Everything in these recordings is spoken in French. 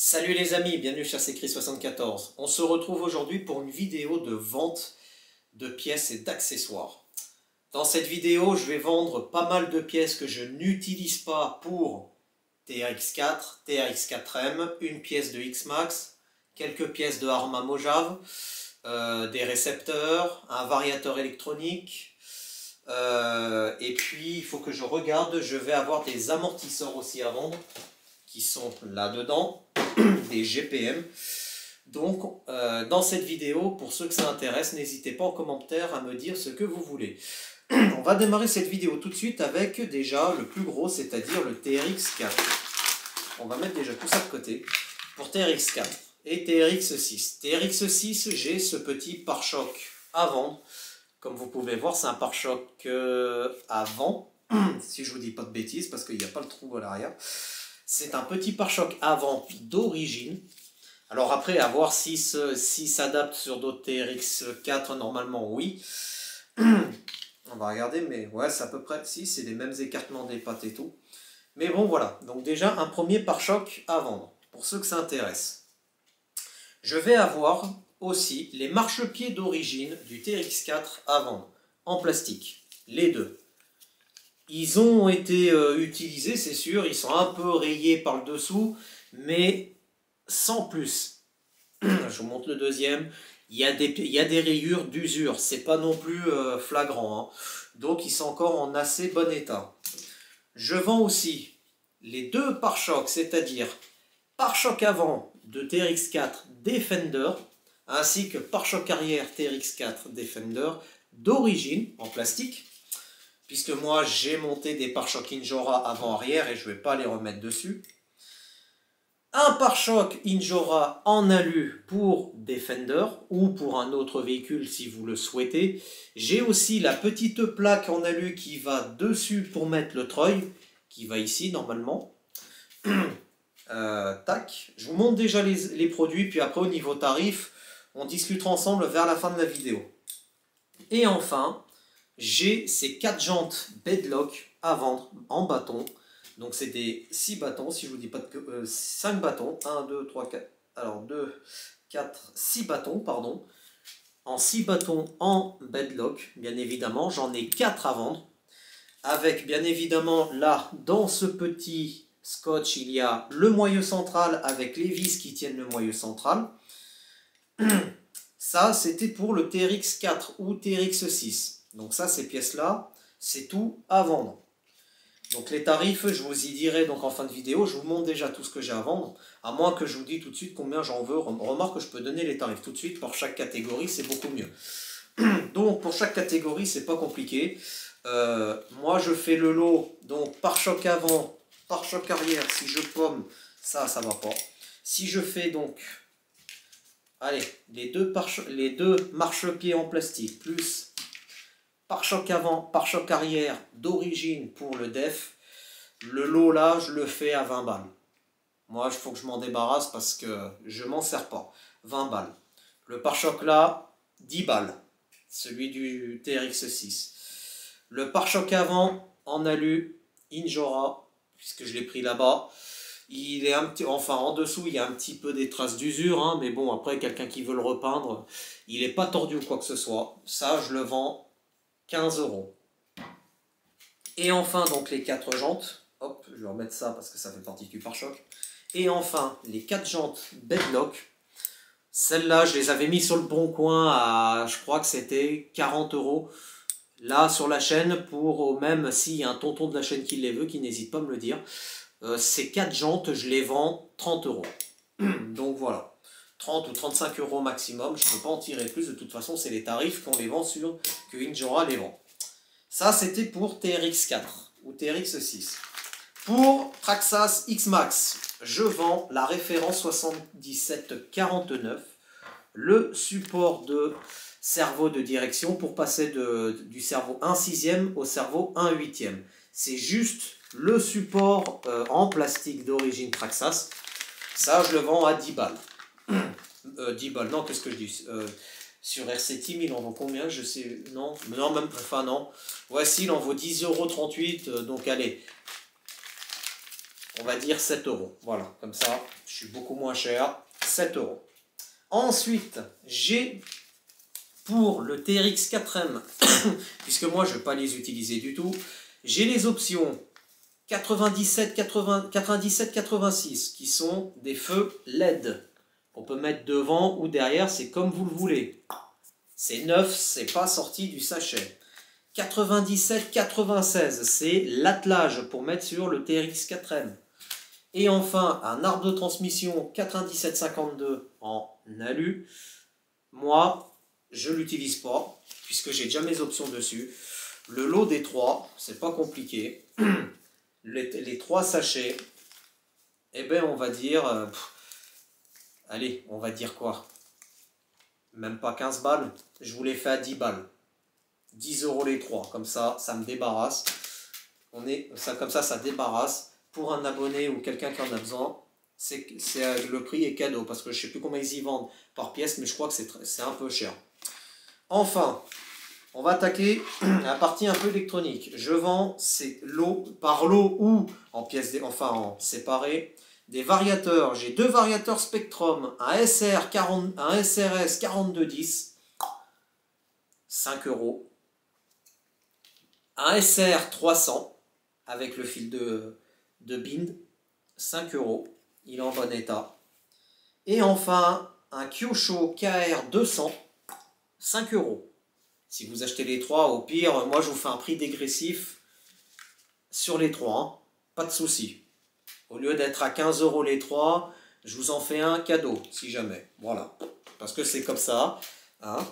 Salut les amis, bienvenue chez CCris74. On se retrouve aujourd'hui pour une vidéo de vente de pièces et d'accessoires. Dans cette vidéo, je vais vendre pas mal de pièces que je n'utilise pas pour TRX4, TRX4M, une pièce de X-Max, quelques pièces de Arma Mojave, des récepteurs, un variateur électronique, et puis il faut que je regarde, je vais avoir des amortisseurs aussi à vendre qui sont là-dedans, des GPM. Donc dans cette vidéo, pour ceux que ça intéresse, n'hésitez pas en commentaire à me dire ce que vous voulez. On va démarrer cette vidéo tout de suite avec déjà le plus gros, c'est-à-dire le TRX4. On va mettre déjà tout ça de côté pour TRX4 et TRX6. TRX6, j'ai ce petit pare-choc à vendre. Comme vous pouvez voir, c'est un pare-choc avant, si je vous dis pas de bêtises, parce qu'il n'y a pas le trou à l'arrière. C'est un petit pare-choc avant d'origine. Alors après, à voir si s'adapte sur d'autres TRX4, normalement oui. On va regarder, mais ouais, c'est à peu près, si, c'est les mêmes écartements des pattes et tout. Mais bon, voilà. Donc déjà, un premier pare-choc à vendre, pour ceux que ça intéresse. Je vais avoir aussi les marchepieds d'origine du TRX4 à vendre, en plastique, les deux. Ils ont été utilisés, c'est sûr, ils sont un peu rayés par le dessous, mais sans plus. Je vous montre le deuxième. Il y a des rayures d'usure, c'est pas non plus flagrant, hein. Donc ils sont encore en assez bon état. Je vends aussi les deux pare-chocs, c'est-à-dire pare-choc avant de TRX4 Defender, ainsi que pare-choc arrière TRX4 Defender d'origine en plastique. Puisque moi j'ai monté des pare-chocs Injora avant-arrière et je ne vais pas les remettre dessus. Un pare-choc Injora en alu pour Defender ou pour un autre véhicule si vous le souhaitez. J'ai aussi la petite plaque en alu qui va dessus pour mettre le treuil, qui va ici normalement. Tac. Je vous montre déjà les produits, puis après au niveau tarif, on discutera ensemble vers la fin de la vidéo. Et enfin, j'ai ces 4 jantes Bedlock à vendre en bâton. Donc c'est des 6 bâtons, si je vous dis pas de 5 bâtons. 1, 2, 3, 4. Alors 2, 4, 6 bâtons, pardon. En 6 bâtons en Bedlock, bien évidemment. J'en ai 4 à vendre. Avec bien évidemment là, dans ce petit scotch, il y a le moyeu central avec les vis qui tiennent le moyeu central. Ça, c'était pour le TRX4 ou TRX6. Donc ça, ces pièces-là, c'est tout à vendre. Donc les tarifs, je vous y dirai donc en fin de vidéo. Je vous montre déjà tout ce que j'ai à vendre. À moins que je vous dise tout de suite combien j'en veux. Remarque que je peux donner les tarifs tout de suite. Pour chaque catégorie, c'est beaucoup mieux. Donc pour chaque catégorie, c'est pas compliqué. Moi, je fais le lot. Donc pare-choc avant, pare-choc arrière. Si je pomme, ça va pas. Si je fais donc... Allez, les deux marchepieds en plastique, plus pare-choc avant, pare-choc arrière d'origine pour le def. Le lot là, je le fais à 20 balles. Moi, il faut que je m'en débarrasse parce que je m'en sers pas. 20 balles. Le pare-choc là, 10 balles. Celui du TRX6. Le pare-choc avant en alu Injora, puisque je l'ai pris là-bas. Il est un petit, enfin en dessous il y a un petit peu des traces d'usure, hein, mais bon après quelqu'un qui veut le repeindre, il n'est pas tordu ou quoi que ce soit. Ça je le vends 15 €. Et enfin donc les 4 jantes, hop je vais remettre ça parce que ça fait partie du pare-choc. Et enfin les 4 jantes Bedlock, celles-là je les avais mis sur le bon coin à, je crois que c'était 40 €. Là sur la chaîne, pour même s'il y a un tonton de la chaîne qui les veut, qui n'hésite pas à me le dire. Ces 4 jantes, je les vends 30 €. Donc voilà, 30 ou 35 € maximum. Je ne peux pas en tirer plus. De toute façon, c'est les tarifs qu'on les vend sur, que Injora les vend. Ça, c'était pour TRX4 ou TRX6. Pour Traxxas X-Max, je vends la référence 7749, le support de cerveau de direction pour passer du cerveau 1/6 au cerveau 1/8. C'est juste le support en plastique d'origine Traxxas. Ça, je le vends à 10 balles. 10 balles, non, qu'est-ce que je dis sur RC Team, il en vaut combien? Je sais, non, même, enfin non. Voici, il en vaut 10,38 €, donc allez. On va dire 7 euros. Voilà, comme ça, je suis beaucoup moins cher. 7 euros. Ensuite, j'ai pour le TRX 4M, puisque moi je ne vais pas les utiliser du tout, j'ai les options 97-86 qui sont des feux LED. On peut mettre devant ou derrière, c'est comme vous le voulez. C'est neuf, c'est pas sorti du sachet. 97-96, c'est l'attelage pour mettre sur le TRX 4M. Et enfin, un arbre de transmission 97-52 en alu. Moi, je ne l'utilise pas, puisque j'ai déjà mes options dessus. Le lot des trois, c'est pas compliqué. Les trois sachets, eh ben on va dire... allez, on va dire quoi? Même pas 15 balles. Je vous les fais à 10 balles. 10 euros les trois. Comme ça, ça me débarrasse. Comme ça débarrasse. Pour un abonné ou quelqu'un qui en a besoin, le prix est cadeau. Parce que je ne sais plus combien ils y vendent par pièce, mais je crois que c'est un peu cher. Enfin, on va attaquer la partie un peu électronique. Je vends par lot ou en pièces, enfin en séparé, des variateurs. J'ai deux variateurs Spectrum, un SRS 4210, 5 euros. Un SR 300 avec le fil de bind, 5 euros. Il est en bon état. Et enfin, un Kyosho KR 200, 5 euros. Si vous achetez les trois, au pire, moi je vous fais un prix dégressif sur les trois. Hein. Pas de souci. Au lieu d'être à 15 euros les trois, je vous en fais un cadeau, si jamais. Voilà. Parce que c'est comme ça. Hein.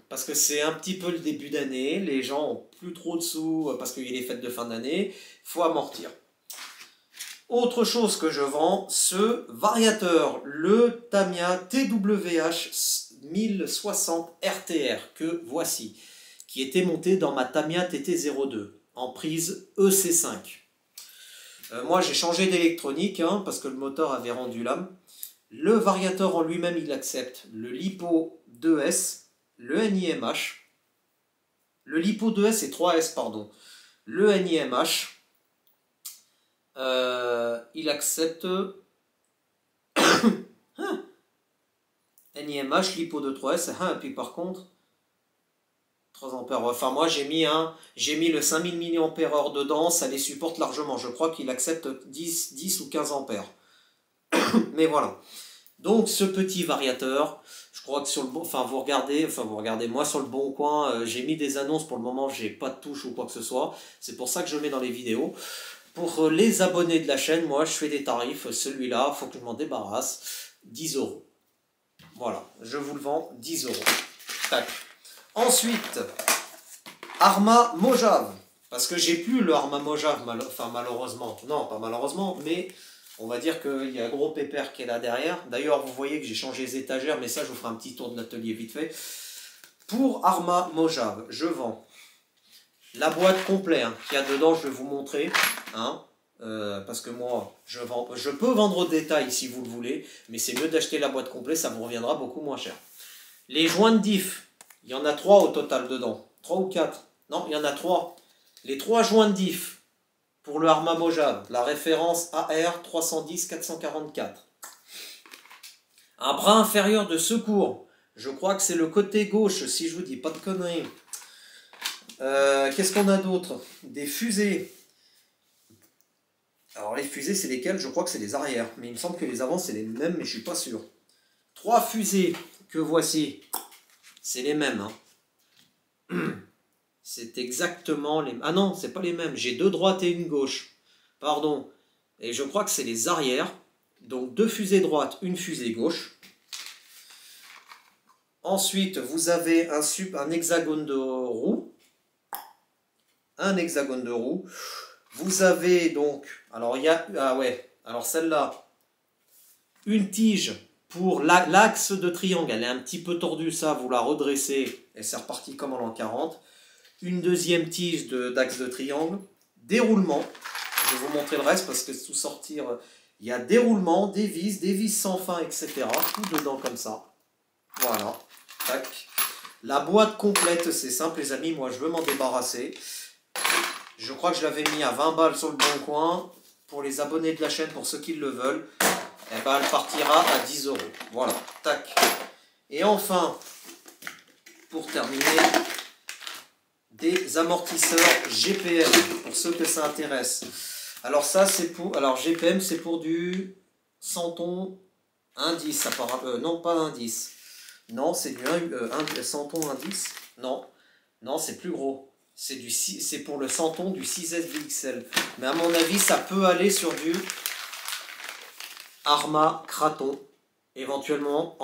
Parce que c'est un petit peu le début d'année. Les gens ont plus trop de sous parce qu'il y a les fêtes de fin d'année. Il faut amortir. Autre chose que je vends, ce variateur, le Tamiya TWH 1060 RTR, que voici, qui était monté dans ma Tamiya TT02, en prise EC5. Moi j'ai changé d'électronique, hein, parce que le moteur avait rendu l'âme. Le variateur en lui-même, il accepte le LiPo 2S, le NIMH, le LiPo 2S et 3S, pardon, le NIMH, il accepte NIMH, LiPo de 3S, et puis par contre 3 ampères. Enfin moi j'ai mis le 5000 mAh dedans, ça les supporte largement. Je crois qu'il accepte 10 ou 15 ampères. Mais voilà. Donc ce petit variateur, je crois que sur le bon, vous regardez, moi sur le Bon Coin, j'ai mis des annonces. Pour le moment j'ai pas de touche ou quoi que ce soit. C'est pour ça que je le mets dans les vidéos. Pour les abonnés de la chaîne, moi je fais des tarifs. Celui-là, il faut que je m'en débarrasse. 10 euros. Voilà, je vous le vends 10 euros. Tac. Ensuite, Arrma Mojave. Parce que j'ai plus le Arrma Mojave, malheureusement. Non, pas malheureusement, mais on va dire qu'il y a un gros pépère qui est là derrière. D'ailleurs, vous voyez que j'ai changé les étagères, mais ça, je vous ferai un petit tour de l'atelier vite fait. Pour Arrma Mojave, je vends la boîte complète qu'il y a dedans, je vais vous montrer. Hein, parce que moi, je peux vendre au détail si vous le voulez, mais c'est mieux d'acheter la boîte complète, ça vous reviendra beaucoup moins cher. Les joints de diff, il y en a 3 au total dedans. 3 ou 4. Non, il y en a 3. Les 3 joints de diff pour le Arrma Mojave, la référence AR 310 444. Un bras inférieur de secours, je crois que c'est le côté gauche, si je vous dis pas de conneries. Qu'est-ce qu'on a d'autre? Des fusées. Alors les fusées, c'est lesquelles? Je crois que c'est les arrières. Mais il me semble que les avant, c'est les mêmes, mais je suis pas sûr. 3 fusées que voici. C'est les mêmes. Hein. C'est exactement les mêmes. Ah non, c'est pas les mêmes. J'ai 2 droites et une gauche. Pardon. Et je crois que c'est les arrières. Donc 2 fusées droites, une fusée gauche. Ensuite, vous avez un hexagone de roue. Un hexagone de roue. Vous avez donc, alors il y a, ah ouais, alors celle-là, une tige pour l'axe de triangle, elle est un petit peu tordue, ça, vous la redressez et c'est reparti comme en l'an 40. Une deuxième tige d'axe de triangle, déroulement, je vais vous montrer le reste parce que tout sortir, il y a déroulement, des vis sans fin, etc. Tout dedans comme ça, voilà, tac. La boîte complète, c'est simple les amis, moi je veux m'en débarrasser. Je crois que je l'avais mis à 20 balles sur le Bon Coin. pour les abonnés de la chaîne, pour ceux qui le veulent, eh ben, elle partira à 10 €. Voilà, tac. Et enfin, pour terminer, des amortisseurs GPM, pour ceux que ça intéresse. Alors ça, c'est pour... Alors GPM, c'est pour du Santon indice, apparemment. Non, pas indice. Non, c'est du Santon indice. Non, non, c'est plus gros. C'est pour le Santon du 6S VXL. Mais à mon avis, ça peut aller sur du Arma Kraton. Éventuellement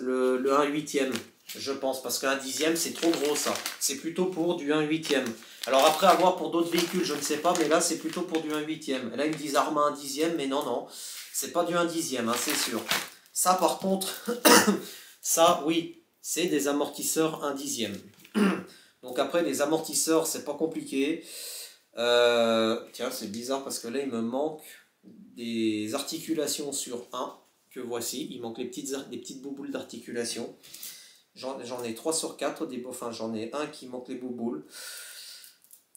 le 1/8e. Je pense, parce qu'un dixième, c'est trop gros ça. C'est plutôt pour du 1/8e. Alors après, avoir pour d'autres véhicules, je ne sais pas, mais là, c'est plutôt pour du 1/8e. Là, ils me disent Arma 1/10e, mais non, non. C'est pas du 1/10e, hein, c'est sûr. Ça, par contre, ça, oui, c'est des amortisseurs 1/10e. Donc après, les amortisseurs, c'est pas compliqué. Tiens, c'est bizarre parce que là, il me manque des articulations sur un, que voici. Il manque des petites bouboules d'articulation. J'en ai 3 sur 4, enfin j'en ai un qui manque les bouboules.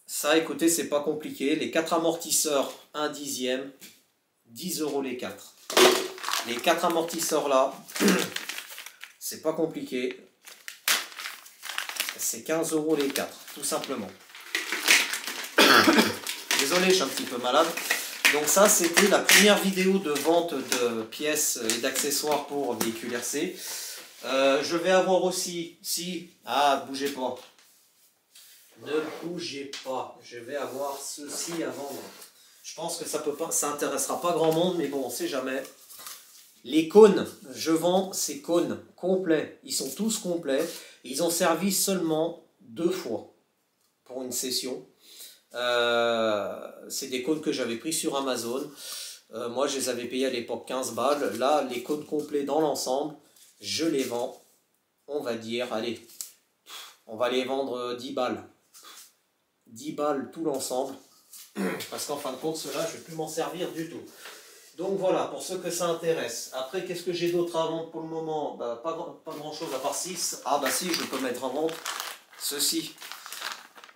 Ça, écoutez, c'est pas compliqué. Les 4 amortisseurs 1/10e, 10 € les 4. Les 4 amortisseurs là, c'est pas compliqué. C'est 15 € les 4, tout simplement. Désolé, je suis un petit peu malade. Donc ça, c'était la première vidéo de vente de pièces et d'accessoires pour véhicules RC. Je vais avoir aussi, bougez pas, ne bougez pas, je vais avoir ceci à vendre. Je pense que ça intéressera pas grand monde, mais bon, on sait jamais. Les cônes, je vends ces cônes complets, ils sont tous complets, ils ont servi seulement 2 fois pour une session. C'est des cônes que j'avais pris sur Amazon. Moi, je les avais payés à l'époque 15 balles. Là, les cônes complets dans l'ensemble, je les vends, on va dire, allez, on va les vendre 10 balles. 10 balles tout l'ensemble. Parce qu'en fin de compte, ceux-là, je ne vais plus m'en servir du tout. Donc voilà, pour ceux que ça intéresse. Après, qu'est-ce que j'ai d'autre à vendre pour le moment? Pas grand-chose à part 6. Ah bah si, je peux mettre en vente ceci.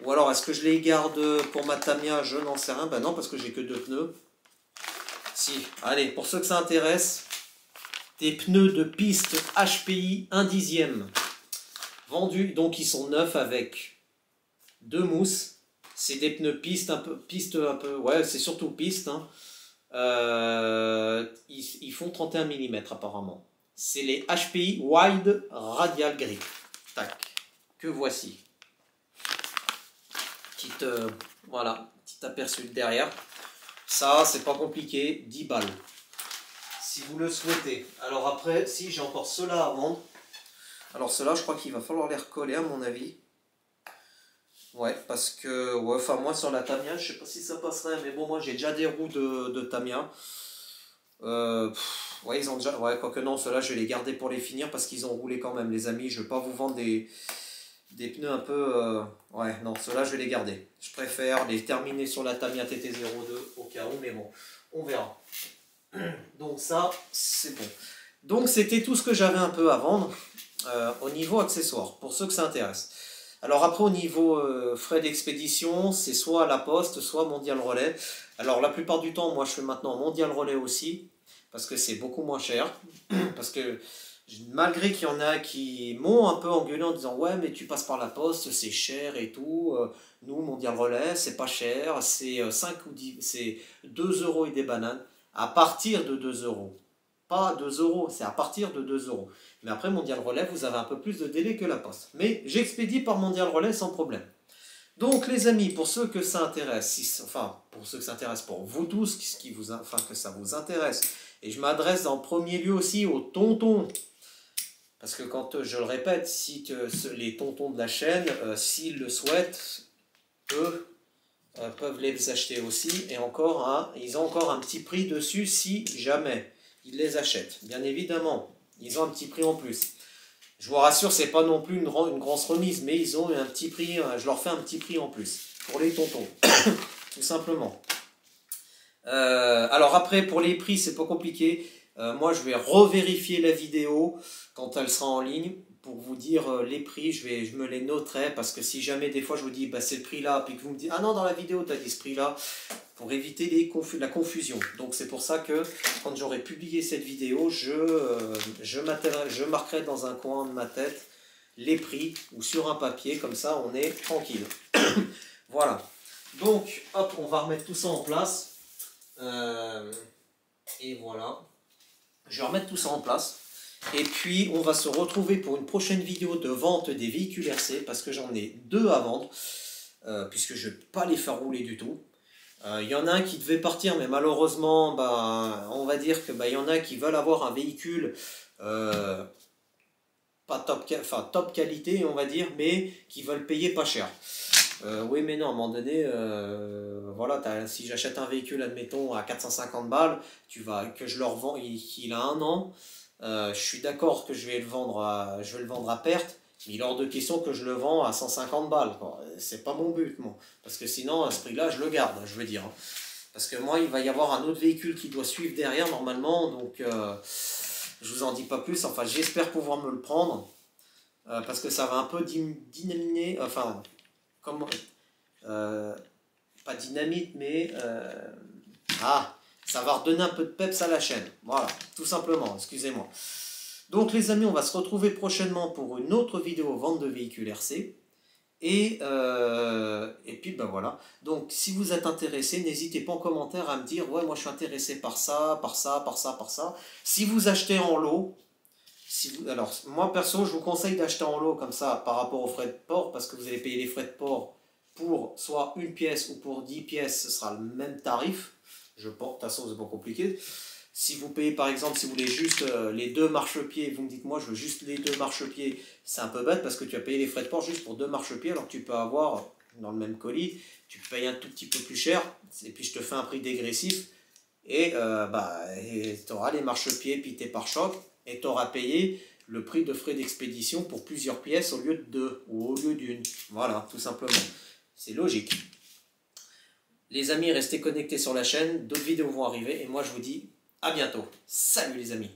Ou alors, est-ce que je les garde pour ma Tamiya? Je n'en sais rien. Ben non, parce que j'ai que 2 pneus. Si, allez, pour ceux que ça intéresse, des pneus de piste HPI 1/10e. Vendus, donc ils sont neufs avec 2 mousses. C'est des pneus piste un peu, ouais, c'est surtout piste. Hein. Ils font 31 mm apparemment. C'est les HPI Wide Radial Grip. Tac, que voici. Voilà, petit aperçu de derrière. Ça, c'est pas compliqué, 10 balles. Si vous le souhaitez. Alors après, si j'ai encore ceux-là à vendre. Alors ceux-là, je crois qu'il va falloir les recoller à mon avis. Ouais, parce que, ouais, enfin moi sur la Tamiya, je sais pas si ça passerait, mais bon, moi j'ai déjà des roues de Tamiya. Ouais, ils ont déjà, ouais, quoique non, ceux-là, je vais les garder pour les finir parce qu'ils ont roulé quand même, les amis. Je vais pas vous vendre des pneus un peu... ouais, non, ceux-là, je vais les garder. Je préfère les terminer sur la Tamiya TT02 au cas où, mais bon, on verra. Donc ça, c'est bon. Donc c'était tout ce que j'avais un peu à vendre au niveau accessoires, pour ceux que ça intéresse. Alors après, au niveau frais d'expédition, c'est soit à la poste, soit Mondial Relais. Alors la plupart du temps, moi je fais maintenant Mondial Relais aussi, parce que c'est beaucoup moins cher. Parce que malgré qu'il y en a qui m'ont un peu engueulé en disant « Ouais, mais tu passes par la poste, c'est cher et tout. Nous, Mondial Relais, c'est pas cher, c'est 5 ou 10, c'est 2 € et des bananes. » À partir de 2 €. Pas 2 €, c'est à partir de 2 €. Mais après, Mondial Relais, vous avez un peu plus de délai que la poste. Mais j'expédie par Mondial Relais sans problème. Donc les amis, pour ceux que ça intéresse, pour ceux que ça intéresse, pour vous tous, que ça vous intéresse, et je m'adresse en premier lieu aussi aux tontons, parce que quand je le répète, si les tontons de la chaîne, s'ils le souhaitent, eux peuvent les acheter aussi, et encore, ils ont encore un petit prix dessus si jamais ils les achètent. Bien évidemment, ils ont un petit prix en plus. Je vous rassure, c'est pas non plus une grosse remise, mais ils ont un petit prix, je leur fais un petit prix en plus, pour les tontons, tout simplement. Alors après, pour les prix, c'est pas compliqué. Moi, je vais revérifier la vidéo quand elle sera en ligne, pour vous dire les prix, je me les noterai, parce que si jamais des fois je vous dis bah, c'est le prix là, puis que vous me dites ah non dans la vidéo tu as dit ce prix là, pour éviter la confusion. Donc c'est pour ça que quand j'aurai publié cette vidéo, je marquerai dans un coin de ma tête les prix, ou sur un papier, comme ça on est tranquille. Voilà, donc hop, on va remettre tout ça en place. Et voilà, je vais remettre tout ça en place. Et puis on va se retrouver pour une prochaine vidéo de vente des véhicules RC, parce que j'en ai 2 à vendre, puisque je ne vais pas les faire rouler du tout. Il y en a un qui devait partir, mais malheureusement, bah, on va dire que bah, y en a qui veulent avoir un véhicule pas top qualité, on va dire, mais qui veulent payer pas cher. Oui, mais non, à un moment donné, voilà, si j'achète un véhicule, admettons, à 450 balles, que je le revends, qu'il a 1 an, je suis d'accord que je vais le vendre à perte, mais il est hors de question que je le vends à 150 balles. C'est pas mon but, moi. Parce que sinon, à ce prix-là, je le garde, je veux dire. Parce que moi, il va y avoir un autre véhicule qui doit suivre derrière, normalement, donc je vous en dis pas plus. Enfin, j'espère pouvoir me le prendre, parce que ça va un peu dynaminer, enfin, comment, pas dynamite, mais ça va redonner un peu de peps à la chaîne. Voilà, tout simplement, excusez-moi. Donc les amis, on va se retrouver prochainement pour une autre vidéo vente de véhicules RC. Et puis ben voilà. Donc si vous êtes intéressé, n'hésitez pas en commentaire à me dire ouais, moi je suis intéressé par ça, par ça, par ça, par ça. Si vous achetez en lot, alors moi perso je vous conseille d'acheter en lot comme ça par rapport aux frais de port, parce que vous allez payer les frais de port pour soit une pièce ou pour 10 pièces, ce sera le même tarif. Je pense, de toute façon c'est pas compliqué. Si vous payez par exemple, si vous voulez juste les 2 marchepieds, vous me dites moi je veux juste les 2 marchepieds, c'est un peu bête parce que tu as payé les frais de port juste pour 2 marchepieds, alors que tu peux avoir dans le même colis, tu payes un tout petit peu plus cher, et puis je te fais un prix dégressif, et tu auras les marchepieds puis tes pare-chocs, et tu auras payé le prix de frais d'expédition pour plusieurs pièces au lieu de 2 ou au lieu d'une. Voilà, tout simplement. C'est logique. Les amis, restez connectés sur la chaîne, d'autres vidéos vont arriver, et moi je vous dis à bientôt. Salut les amis.